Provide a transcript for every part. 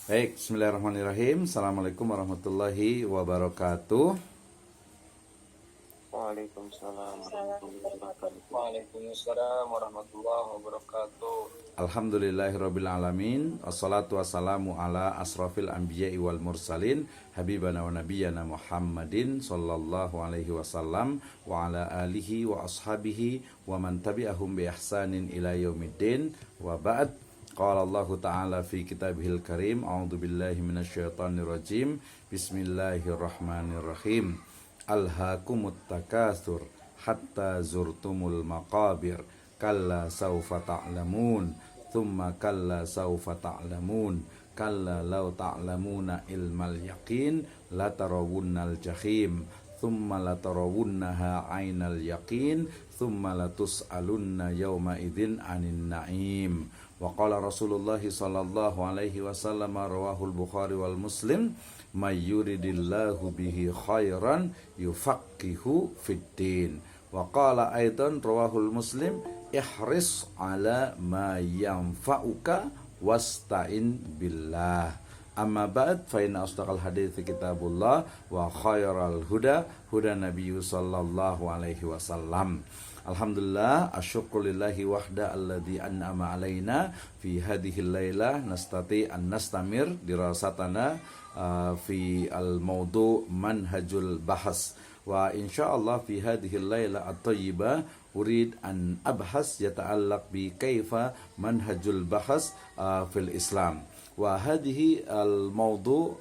Baik, bismillahirrahmanirrahim. Assalamualaikum warahmatullahi wabarakatuh. Waalaikumsalam warahmatullahi wabarakatuh. Alhamdulillahirabbil alamin. Wassalatu wassalamu ala asrafil anbiya'i wal mursalin habibana wa nabiyyana Muhammadin sallallahu alaihi wasallam wa ala alihi wa ashabihi wa man tabi'ahum bi ihsanin ila yaumiddin. Wa ba'd. Qala Allah Ta'ala fi kitabihil karim. A'udzu billahi minasyaitonir rajim. Bismillahirrahmanirrahim. Alhaakumut takatsur hatta zurtumul maqabir. Kalla saufa ta'lamun. Thumma kalla saufa ta'lamun. Kalla law ta'lamuna ilmal yaqin latarawunnal jahim. Thumma latarawunnaha ainal yaqin. Thumma latus'alunna yawma idzin anin na'im. Wa qala Rasulullah sallallahu alaihi wasallam rawahul Bukhari wal Muslim may yuridillahu bihi khairan yufaqihu fiddin. Wa qala aidan rawahul Muslim ihris ala ma yanfa'uka wasta'in billah. Amma ba'd fa inna asdaqal hadiits kitabullah wa khairal huda huda nabiyyu sallallahu alaihi wasallam. Alhamdulillah, asyukulillahi wahda alladhi an'ama alaina fi hadhil lailah nastati an nastamir dirasatana fi al-mawdu' manhajul bahas. Wa insyaallah fi hadhil lailah at-thayyibah urid an abhas yata'allaq bi kaifa manhajul bahas fil Islam. Wa hadhihi al-mawdu'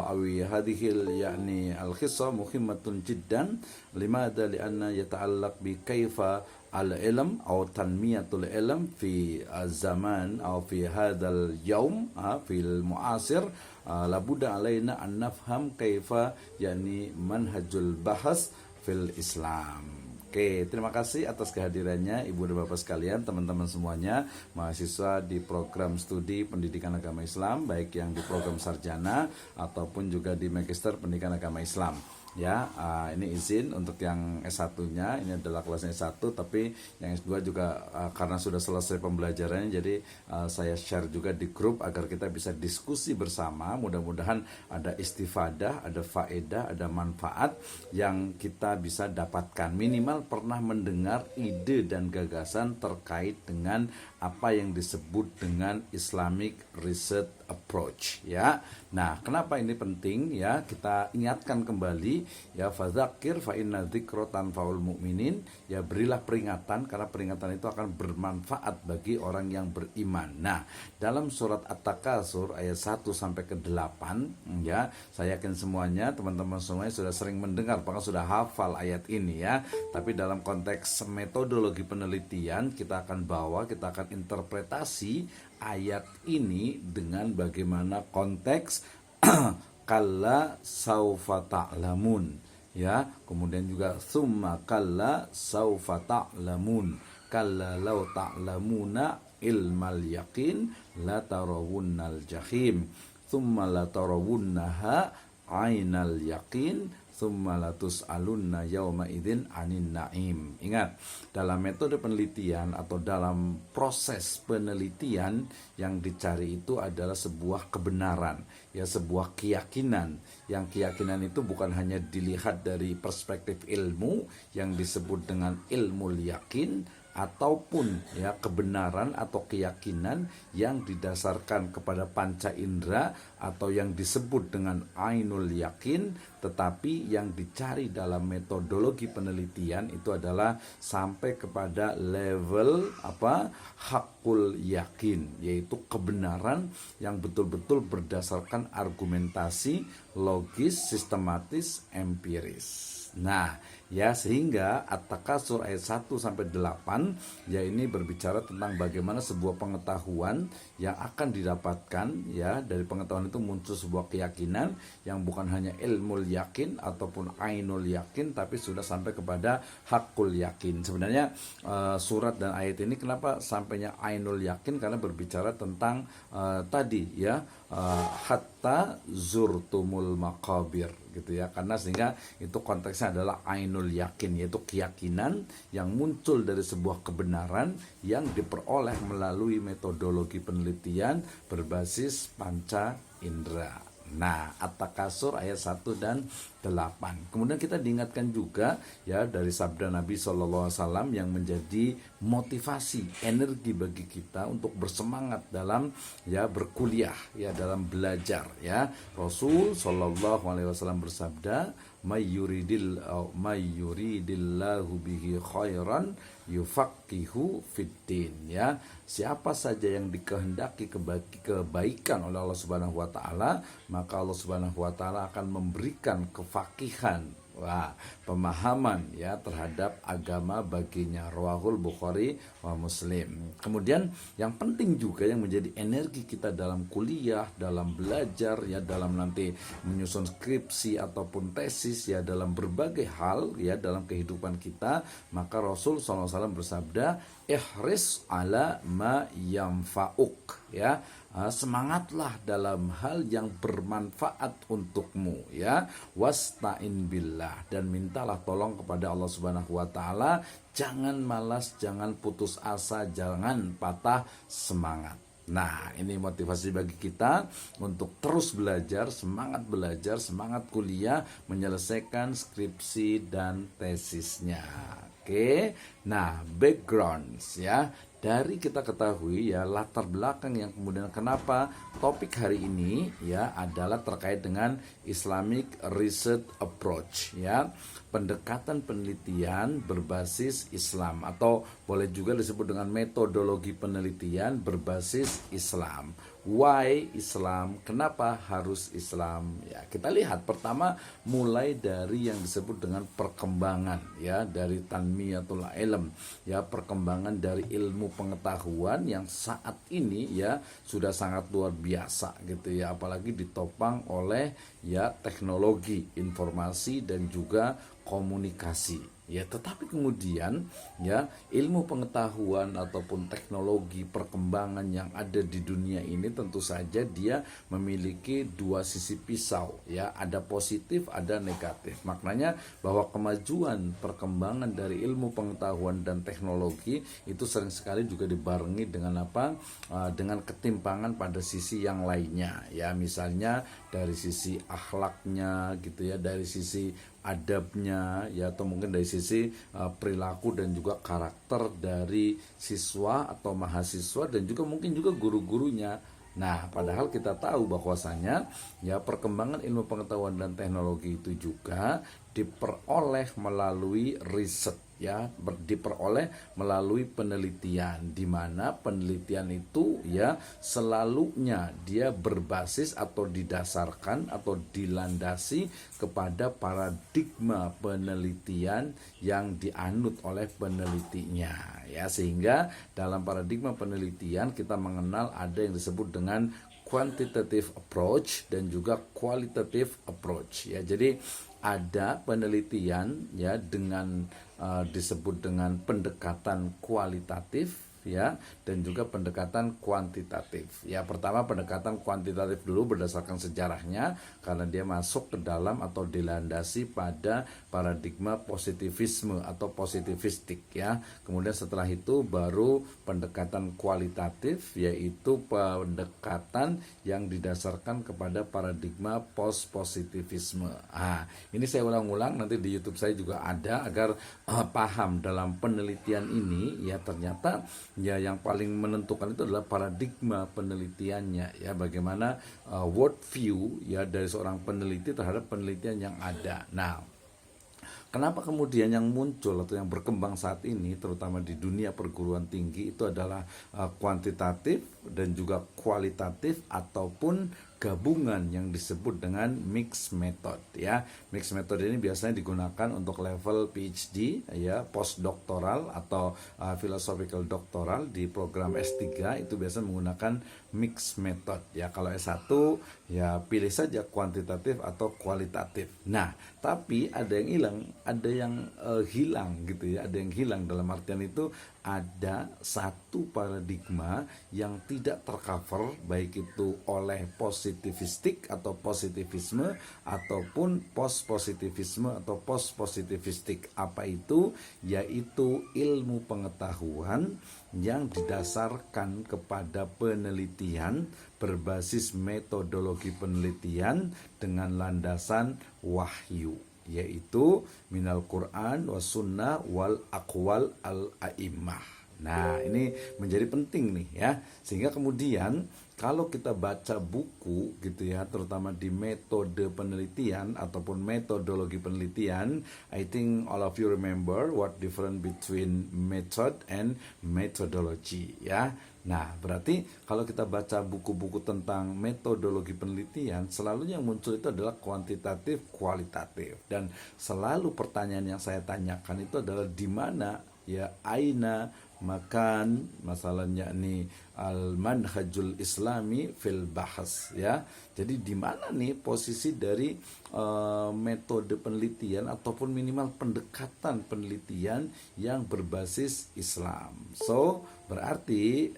awi hadhihi yani al-qissa muhimmatun jiddan. Limadha lianna yata'allaq bi kaifa al-ilm atau tanmiyatul ilm fi zaman atau fi hadzal yaum fil muasir. Labudda alaina an nafham kaifa yani manhajul bahas fil Islam. Oke, terima kasih atas kehadirannya Ibu dan Bapak sekalian, teman-teman semuanya, mahasiswa di program studi pendidikan agama Islam, baik yang di program sarjana ataupun juga di magister pendidikan agama Islam. Ya, ini izin untuk yang S1-nya, ini adalah kelasnya S1, tapi yang S2 juga karena sudah selesai pembelajarannya, jadi saya share juga di grup agar kita bisa diskusi bersama. Mudah-mudahan ada istifadah, ada faedah, ada manfaat yang kita bisa dapatkan. Minimal pernah mendengar ide dan gagasan terkait dengan apa yang disebut dengan Islamic Research Approach, ya. Nah, kenapa ini penting, ya? Kita ingatkan kembali, ya, fadzakir fa inna dzikra tanfaul mu'minin, ya, berilah peringatan karena peringatan itu akan bermanfaat bagi orang yang beriman. Nah, dalam surat At-Takatsur ayat 1 sampai ke 8, ya, saya yakin semuanya teman-teman semuanya sudah sering mendengar, bahkan sudah hafal ayat ini, ya. Tapi dalam konteks metodologi penelitian kita akan interpretasi ayat ini dengan bagaimana konteks kalla saufa ta'lamun, ya, kemudian juga summa kalla saufa ta'lamun, kalla law ta'lamuna ilmal yaqin la tarawunnal jahim, summa la tarawunnaha ainal yaqin, tsumma latus'alunna yauma idzin anin na'im. Ingat, dalam metode penelitian atau dalam proses penelitian yang dicari itu adalah sebuah kebenaran, ya, sebuah keyakinan. Yang keyakinan itu bukan hanya dilihat dari perspektif ilmu yang disebut dengan ilmu yakin, ataupun, ya, kebenaran atau keyakinan yang didasarkan kepada panca indera atau yang disebut dengan ainul yakin, tetapi yang dicari dalam metodologi penelitian itu adalah sampai kepada level hakul yakin, yaitu kebenaran yang betul-betul berdasarkan argumentasi logis, sistematis, empiris. Nah, ya, sehingga At-Takatsur ayat 1 sampai 8, ya, ini berbicara tentang bagaimana sebuah pengetahuan yang akan didapatkan, ya, dari pengetahuan itu muncul sebuah keyakinan yang bukan hanya ilmu yakin ataupun ainul yakin, tapi sudah sampai kepada hakul yakin. Sebenarnya surat dan ayat ini kenapa sampainya ainul yakin, karena berbicara tentang tadi, ya, hatta zurtumul maqabir. gitu ya, karena sehingga itu konteksnya adalah ainul yakin, yaitu keyakinan yang muncul dari sebuah kebenaran yang diperoleh melalui metodologi penelitian berbasis panca indera. Nah, At-Takasur ayat 1 dan 8. Kemudian kita diingatkan juga ya dari sabda Nabi SAW yang menjadi motivasi, energi bagi kita untuk bersemangat dalam ya berkuliah, ya dalam belajar ya. Rasul SAW bersabda, Mayyuridillahu bihi khairan yufaqihu fiddin, ya. Siapa saja yang dikehendaki kebaikan oleh Allah Subhanahu wa taala, maka Allah Subhanahu wa taala akan memberikan kefakihan, pemahaman ya terhadap agama baginya. Rawahul Bukhari wa Muslim. Kemudian yang penting juga yang menjadi energi kita dalam kuliah, dalam belajar ya, dalam nanti menyusun skripsi ataupun tesis ya, dalam berbagai hal ya dalam kehidupan kita, maka Rasul SAW bersabda, ihris ala ma yanfa'uk, ya. Semangatlah dalam hal yang bermanfaat untukmu, ya. Wasta'in billah, dan mintalah tolong kepada Allah Subhanahu wa taala. Jangan malas, jangan putus asa, jangan patah semangat. Nah, ini motivasi bagi kita untuk terus belajar, semangat kuliah, menyelesaikan skripsi dan tesisnya. Oke. Nah, backgrounds ya. Dari kita ketahui ya latar belakang yang kemudian kenapa topik hari ini ya adalah terkait dengan Islamic Research Approach, ya. Pendekatan penelitian berbasis Islam, atau boleh juga disebut dengan metodologi penelitian berbasis Islam. Why Islam? Kenapa harus Islam? Ya, kita lihat pertama mulai dari yang disebut dengan perkembangan ya, dari tanmiyatul ilm ya, perkembangan dari ilmu pengetahuan yang saat ini ya sudah sangat luar biasa gitu ya, apalagi ditopang oleh ya teknologi informasi dan juga komunikasi. Ya, tetapi kemudian ya ilmu pengetahuan ataupun teknologi perkembangan yang ada di dunia ini tentu saja dia memiliki dua sisi pisau ya, ada positif, ada negatif. Maknanya bahwa kemajuan perkembangan dari ilmu pengetahuan dan teknologi itu sering sekali juga dibarengi dengan apa? Dengan ketimpangan pada sisi yang lainnya ya, misalnya dari sisi akhlaknya gitu ya, dari sisi adabnya ya, atau mungkin dari sisi perilaku dan juga karakter dari siswa atau mahasiswa dan juga mungkin juga guru-gurunya. Nah, padahal kita tahu bahwasanya ya perkembangan ilmu pengetahuan dan teknologi itu juga diperoleh melalui riset ya, diperoleh melalui penelitian, di mana penelitian itu ya selalunya dia berbasis atau didasarkan atau dilandasi kepada paradigma penelitian yang dianut oleh penelitinya ya, sehingga dalam paradigma penelitian kita mengenal ada yang disebut dengan quantitative approach dan juga qualitative approach ya. Jadi ada penelitian ya dengan disebut dengan pendekatan kualitatif ya, dan juga pendekatan kuantitatif. Ya, pertama pendekatan kuantitatif dulu berdasarkan sejarahnya, karena dia masuk ke dalam atau dilandasi pada paradigma positivisme atau positivistik ya. Kemudian setelah itu baru pendekatan kualitatif, yaitu pendekatan yang didasarkan kepada paradigma post-positivisme. Ini saya ulang-ulang, nanti di YouTube saya juga ada agar paham dalam penelitian ini ya. Ternyata ya yang paling menentukan itu adalah paradigma penelitiannya ya, bagaimana world view ya dari seorang peneliti terhadap penelitian yang ada. Nah, kenapa kemudian yang muncul atau yang berkembang saat ini terutama di dunia perguruan tinggi itu adalah kuantitatif dan juga kualitatif ataupun gabungan yang disebut dengan mixed method ya. Mixed method ini biasanya digunakan untuk level PhD ya, postdoktoral atau philosophical doktoral. Di program S3 itu biasanya menggunakan mixed method ya. Kalau S1 ya pilih saja kuantitatif atau kualitatif. Nah, tapi ada yang hilang gitu ya, ada yang hilang dalam artian itu ada satu paradigma yang tidak tercover, baik itu oleh positivistik atau positivisme ataupun post-positivisme atau post-positivistik. Apa itu? Yaitu ilmu pengetahuan yang didasarkan kepada penelitian berbasis metodologi penelitian dengan landasan wahyu, yaitu minal Quran was sunnah wal aqwal al a'immah. Nah, ini menjadi penting nih ya. Sehingga kemudian kalau kita baca buku gitu ya, terutama di metode penelitian ataupun metodologi penelitian, I think all of you remember what difference between method and methodology ya. Nah, berarti kalau kita baca buku-buku tentang metodologi penelitian, selalu yang muncul itu adalah kuantitatif, kualitatif. Dan selalu pertanyaan yang saya tanyakan itu adalah di mana ya aina makan masalahnya ini al manhajul islami fil bahas ya. Jadi di mana nih posisi dari metode penelitian ataupun minimal pendekatan penelitian yang berbasis Islam. So berarti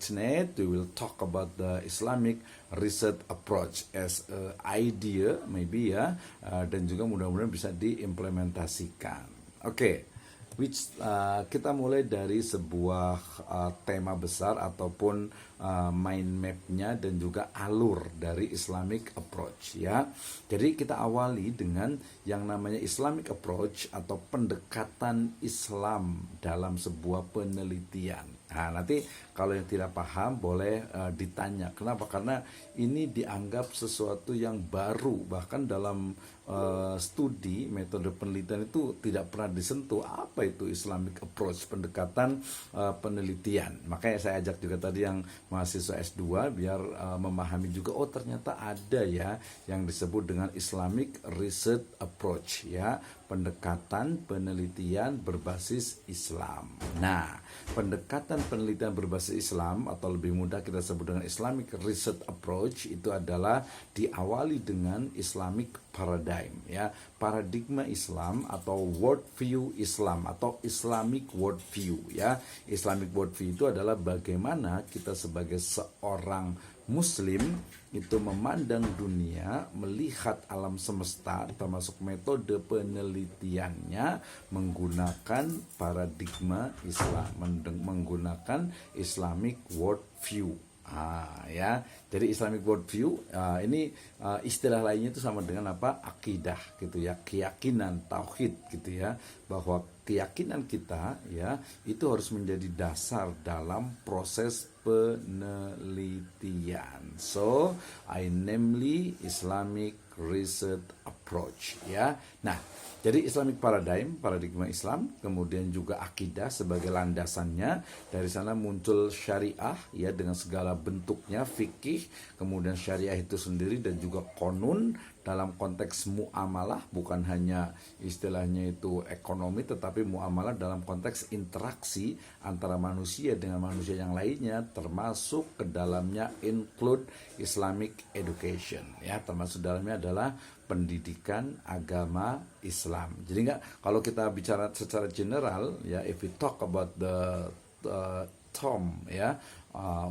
tonight we will talk about the Islamic research approach as a idea maybe ya, dan juga mudah-mudahan bisa diimplementasikan. Oke. Kita mulai dari sebuah tema besar ataupun mind map-nya dan juga alur dari Islamic approach ya. Jadi kita awali dengan yang namanya Islamic approach atau pendekatan Islam dalam sebuah penelitian. Nah, nanti kalau yang tidak paham boleh ditanya. Kenapa? Karena ini dianggap sesuatu yang baru, bahkan dalam studi metode penelitian itu tidak pernah disentuh apa itu Islamic approach, pendekatan penelitian. Makanya saya ajak juga tadi yang mahasiswa S2 biar memahami juga, oh ternyata ada ya yang disebut dengan Islamic research approach ya, pendekatan penelitian berbasis Islam. Nah, pendekatan penelitian berbasis Islam atau lebih mudah kita sebut dengan Islamic research approach itu adalah diawali dengan Islamic paradigm ya, paradigma Islam atau worldview Islam atau Islamic worldview ya. Islamic worldview itu adalah bagaimana kita sebagai seorang Muslim itu memandang dunia, melihat alam semesta termasuk metode penelitiannya menggunakan paradigma Islam, menggunakan Islamic worldview. Ya, jadi Islamic worldview ini istilah lainnya itu sama dengan apa? Akidah gitu ya, keyakinan, tauhid gitu ya, bahwa keyakinan kita ya itu harus menjadi dasar dalam proses penelitian. So, I namely Islamic research approach ya. Nah, jadi Islamic paradigma Islam, kemudian juga akidah sebagai landasannya. Dari sana muncul syariah ya dengan segala bentuknya, fikih, kemudian syariah itu sendiri dan juga konun dalam konteks muamalah, bukan hanya istilahnya itu ekonomi, tetapi muamalah dalam konteks interaksi antara manusia dengan manusia yang lainnya, termasuk ke dalamnya include Islamic education ya, termasuk dalamnya adalah pendidikan agama Islam. Jadi kalau kita bicara secara general ya, if we talk about the term ya,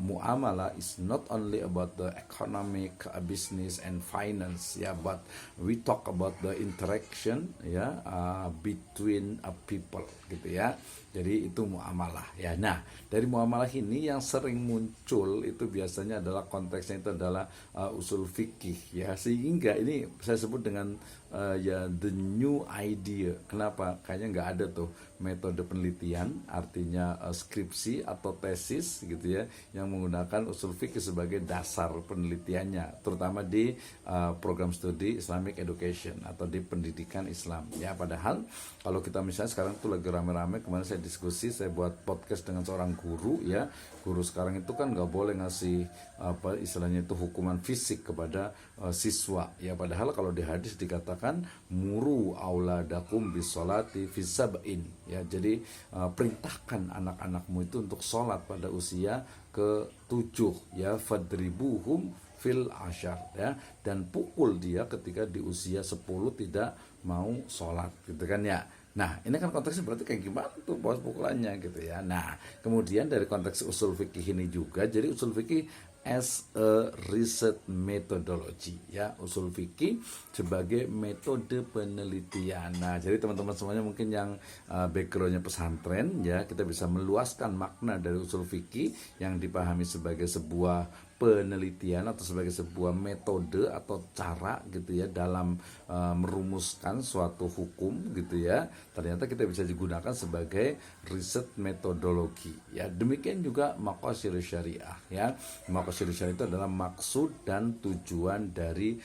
muamalah is not only about the economic, business and finance ya, but we talk about the interaction ya, between people gitu ya. Jadi itu muamalah ya. Nah, dari muamalah ini yang sering muncul itu biasanya adalah konteksnya itu adalah usul fikih ya. Sehingga ini saya sebut dengan ya the new idea. Kenapa? Kayaknya nggak ada tuh metode penelitian, artinya skripsi atau tesis gitu ya, yang menggunakan usul fikih sebagai dasar penelitiannya, terutama di program studi Islamic Education atau di pendidikan Islam ya. Padahal kalau kita misalnya sekarang tuh lagi rame-rame, kemarin saya diskusi, saya buat podcast dengan seorang guru ya. Guru sekarang itu kan nggak boleh ngasih apa istilahnya itu hukuman fisik kepada siswa ya. Padahal kalau di hadis dikatakan muru auladakum bisolati fisab'in ya. Jadi perintahkan anak-anakmu itu untuk sholat pada usia ke-7 ya, fadribuhum fil asyar ya, dan pukul dia ketika di usia 10 tidak mau sholat gitu kan ya. Nah, ini kan konteksnya berarti kayak gimana tuh pukulannya gitu ya. Nah, kemudian dari konteks usul fikih ini juga, jadi usul fikih as a research methodology ya, usul fikih sebagai metode penelitian. Nah, jadi teman-teman semuanya mungkin yang backgroundnya pesantren ya, kita bisa meluaskan makna dari usul fikih yang dipahami sebagai sebuah penelitian atau sebagai sebuah metode atau cara gitu ya dalam merumuskan suatu hukum gitu ya, ternyata kita bisa digunakan sebagai riset metodologi ya. Demikian juga maqasid syariah ya. Maqasid syariah itu adalah maksud dan tujuan dari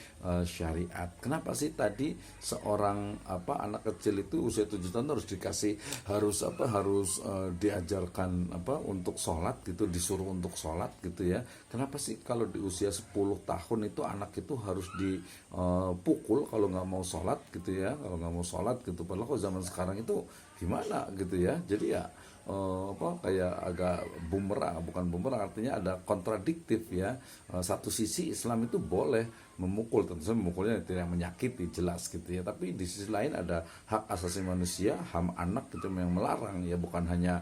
syariat. Kenapa sih tadi seorang anak kecil itu usia 7 tahun harus dikasih harus diajarkan untuk sholat gitu, disuruh untuk sholat gitu ya. Kenapa sih kalau di usia 10 tahun itu anak itu harus dipukul kalau nggak mau sholat gitu ya, kalau nggak mau sholat gitu. Padahal kalau zaman sekarang itu gimana gitu ya. Jadi ya kayak agak bumerang, bukan bumerang, artinya ada kontradiktif ya. Satu sisi Islam itu boleh memukul, tentu saja memukulnya tidak menyakiti jelas gitu ya, tapi di sisi lain ada hak asasi manusia, HAM anak gitu yang melarang ya, bukan hanya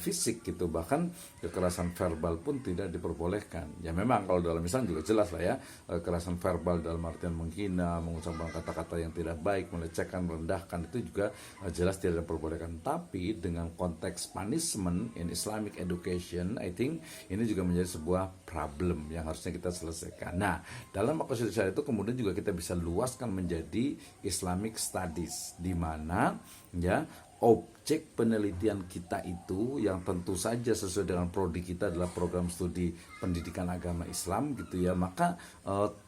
fisik gitu, bahkan kekerasan verbal pun tidak diperbolehkan ya. Memang kalau dalam Islam juga jelas lah ya, kekerasan verbal dalam artian menghina, mengucapkan kata-kata yang tidak baik, melecehkan, merendahkan, itu juga jelas tidak diperbolehkan. Tapi dengan konteks punishment in Islamic education, I think ini juga menjadi sebuah problem yang harusnya kita selesaikan. Nah, dalam maqasid syariah itu kemudian juga kita bisa luaskan menjadi Islamic studies, di mana ya objek penelitian kita itu yang tentu saja sesuai dengan prodi kita adalah program studi pendidikan agama Islam gitu ya. Maka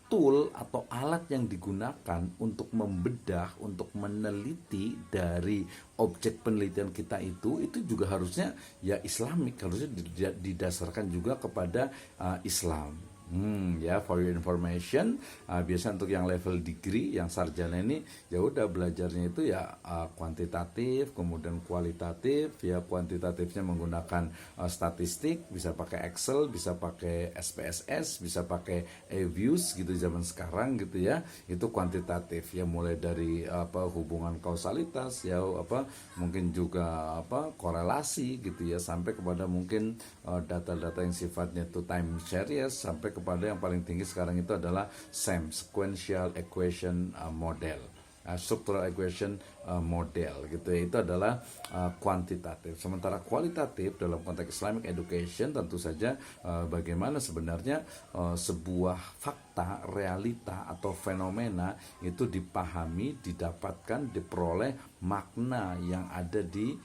tool atau alat yang digunakan untuk membedah, untuk meneliti dari objek penelitian kita itu juga harusnya ya Islamik, harusnya didasarkan juga kepada Islam. Ya, for your information, biasa untuk yang level degree, yang sarjana ini ya udah belajarnya itu ya kuantitatif, kemudian kualitatif. Ya, kuantitatifnya menggunakan statistik, bisa pakai Excel, bisa pakai SPSS, bisa pakai E-views gitu zaman sekarang gitu ya. Itu kuantitatif ya, mulai dari hubungan kausalitas ya, mungkin juga korelasi gitu ya, sampai kepada mungkin data-data yang sifatnya itu time series, sampai kepada yang paling tinggi sekarang itu adalah SEM, Sequential Equation Model, Structural Equation Model gitu ya. Itu adalah kuantitatif. Sementara kualitatif dalam konteks Islamic education tentu saja bagaimana sebenarnya sebuah fakta, realita atau fenomena itu dipahami, didapatkan, diperoleh makna yang ada di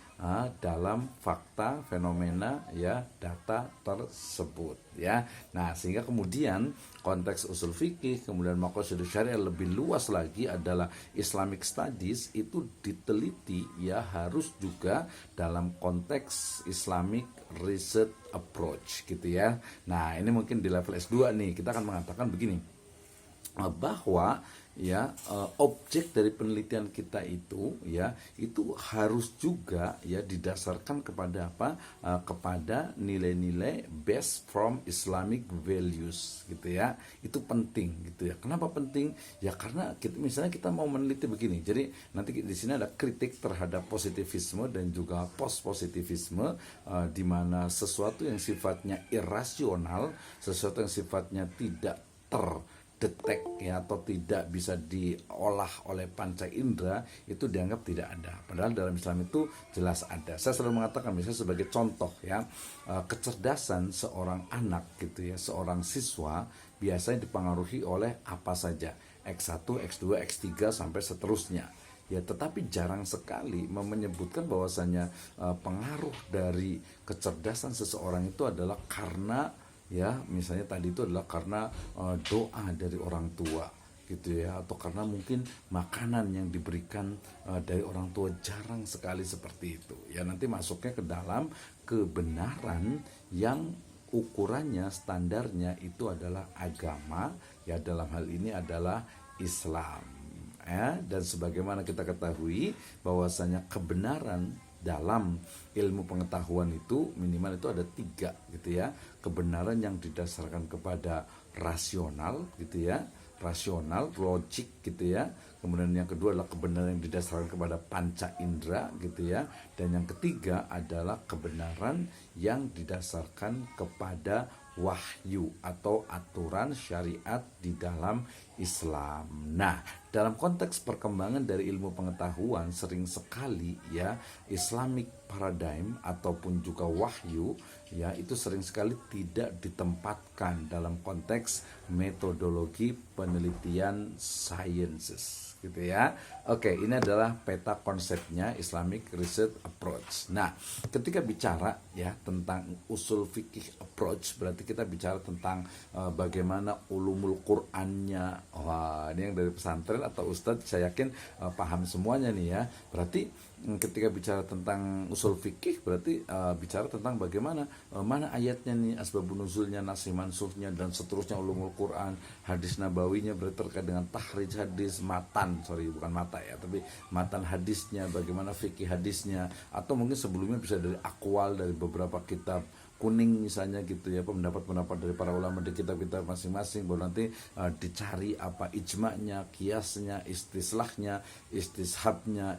dalam fakta, fenomena ya, data tersebut ya. Nah, sehingga kemudian konteks usul fikih, kemudian maqasid syariah lebih luas lagi adalah Islamic studies, itu diteliti ya harus juga dalam konteks Islamic research approach gitu ya. Nah, ini mungkin di level S2 nih kita akan mengatakan begini, bahwa ya objek dari penelitian kita itu ya itu harus juga ya didasarkan kepada kepada nilai-nilai based from Islamic values gitu ya. Itu penting gitu ya. Kenapa penting? Ya karena misalnya kita mau meneliti begini. Jadi nanti di sini ada kritik terhadap positivisme dan juga post positivisme, di mana sesuatu yang sifatnya irasional, sesuatu yang sifatnya tidak terdetek ya, atau tidak bisa diolah oleh panca indera, itu dianggap tidak ada. Padahal dalam Islam itu jelas ada. Saya selalu mengatakan, misalnya sebagai contoh ya, kecerdasan seorang anak gitu ya, seorang siswa biasanya dipengaruhi oleh apa saja, X1, X2, X3 sampai seterusnya. Ya, tetapi jarang sekali menyebutkan bahwasanya pengaruh dari kecerdasan seseorang itu adalah karena ya misalnya tadi itu adalah karena doa dari orang tua gitu ya, atau karena mungkin makanan yang diberikan dari orang tua. Jarang sekali seperti itu ya. Nanti masuknya ke dalam kebenaran yang ukurannya, standarnya itu adalah agama ya, dalam hal ini adalah Islam ya. Dan sebagaimana kita ketahui bahwasanya kebenaran dalam ilmu pengetahuan itu minimal itu ada 3 gitu ya. Kebenaran yang didasarkan kepada rasional gitu ya, rasional, logik gitu ya. Kemudian yang kedua adalah kebenaran yang didasarkan kepada panca indera gitu ya. Dan yang ketiga adalah kebenaran yang didasarkan kepada wahyu atau aturan syariat di dalam Islam. Nah, dalam konteks perkembangan dari ilmu pengetahuan sering sekali ya Islamic paradigm ataupun juga wahyu ya itu sering sekali tidak ditempatkan dalam konteks metodologi penelitian sciences gitu ya. Oke, ini adalah peta konsepnya Islamic Research Approach. Nah, ketika bicara ya tentang usul fikih approach, berarti kita bicara tentang bagaimana ulumul Qur'annya. Wah, ini yang dari pesantren atau ustadz saya yakin paham semuanya nih ya. Berarti ketika bicara tentang usul fikih berarti bicara tentang bagaimana mana ayatnya nih, asbabun nuzulnya, nasih mansuhnya dan seterusnya, ulumul Quran, hadis nabawinya berarti terkait dengan tahrij hadis, bukan mata ya, tapi matan hadisnya, bagaimana fikih hadisnya, atau mungkin sebelumnya bisa dari akwal dari beberapa kitab kuning misalnya gitu ya, pendapat-pendapat dari para ulama di kitab-kitab masing-masing, baru nanti dicari apa ijma'nya, kiasnya, istislahnya, istishabnya,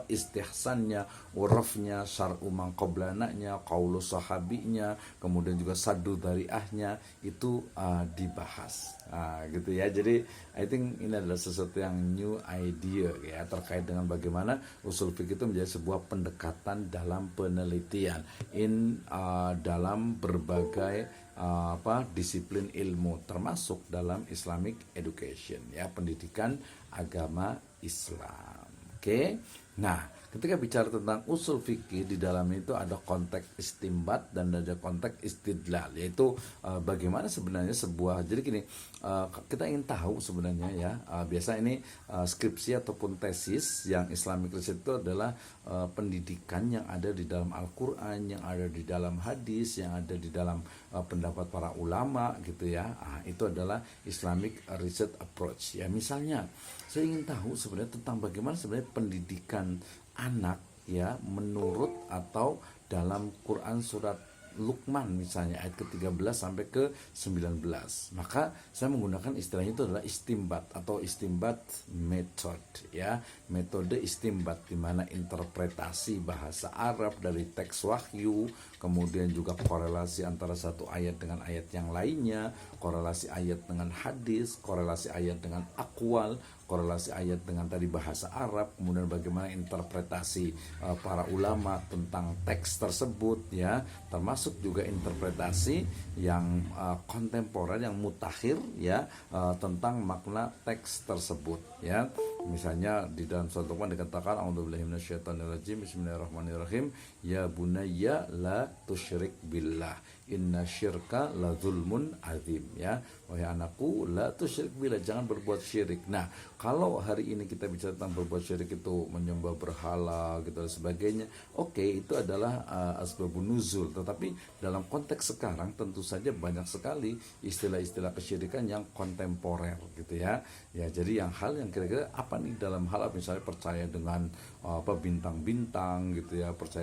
istihsannya, urafnya, syar'u man qablananya, qaulu sahabinya, kemudian juga saddu dariahnya itu dibahas gitu ya. Jadi I think ini adalah sesuatu yang new idea ya terkait dengan bagaimana usul fikih itu menjadi sebuah pendekatan dalam penelitian dalam berbagai disiplin ilmu termasuk dalam Islamic education ya, pendidikan agama Islam. Oke. Nah, ketika bicara tentang usul fikih di dalam itu ada konteks istimbat dan ada konteks istidlal, yaitu bagaimana sebenarnya sebuah, jadi gini, kita ingin tahu sebenarnya ya, biasa ini skripsi ataupun tesis yang Islamic Research itu adalah pendidikan yang ada di dalam Al-Quran, yang ada di dalam hadis, yang ada di dalam pendapat para ulama gitu ya. Itu adalah Islamic Research Approach ya. Misalnya saya ingin tahu sebenarnya tentang bagaimana sebenarnya pendidikan anak ya menurut atau dalam Quran surat Luqman misalnya ayat ke-13 sampai ke-19. Maka saya menggunakan istilahnya itu adalah istimbat atau istimbat method ya. Metode istimbat di mana interpretasi bahasa Arab dari teks wahyu, kemudian juga korelasi antara satu ayat dengan ayat yang lainnya, korelasi ayat dengan hadis, korelasi ayat dengan akwal, korelasi ayat dengan tadi bahasa Arab, kemudian bagaimana interpretasi para ulama tentang teks tersebut ya, termasuk juga interpretasi yang kontemporer yang mutakhir ya tentang makna teks tersebut ya. Misalnya di dalam surat Luqman dikatakan a'udzubillahi minasyaitonirrajim, bismillahirrahmanirrahim, ya bunayya la tusyrik billah, inna syirka la zulmun azim ya. Wahai anakku, la tusyrik billah, jangan berbuat syirik. Nah, kalau hari ini kita bicara tentang berbuat syirik itu menyembah berhala gitu dan sebagainya, oke, itu adalah asbabun nuzul. Tetapi dalam konteks sekarang tentu saja banyak sekali istilah-istilah kesyirikan yang kontemporer gitu ya. Ya, jadi hal yang kira-kira apa nih dalam hal misalnya percaya dengan bintang-bintang gitu ya, percaya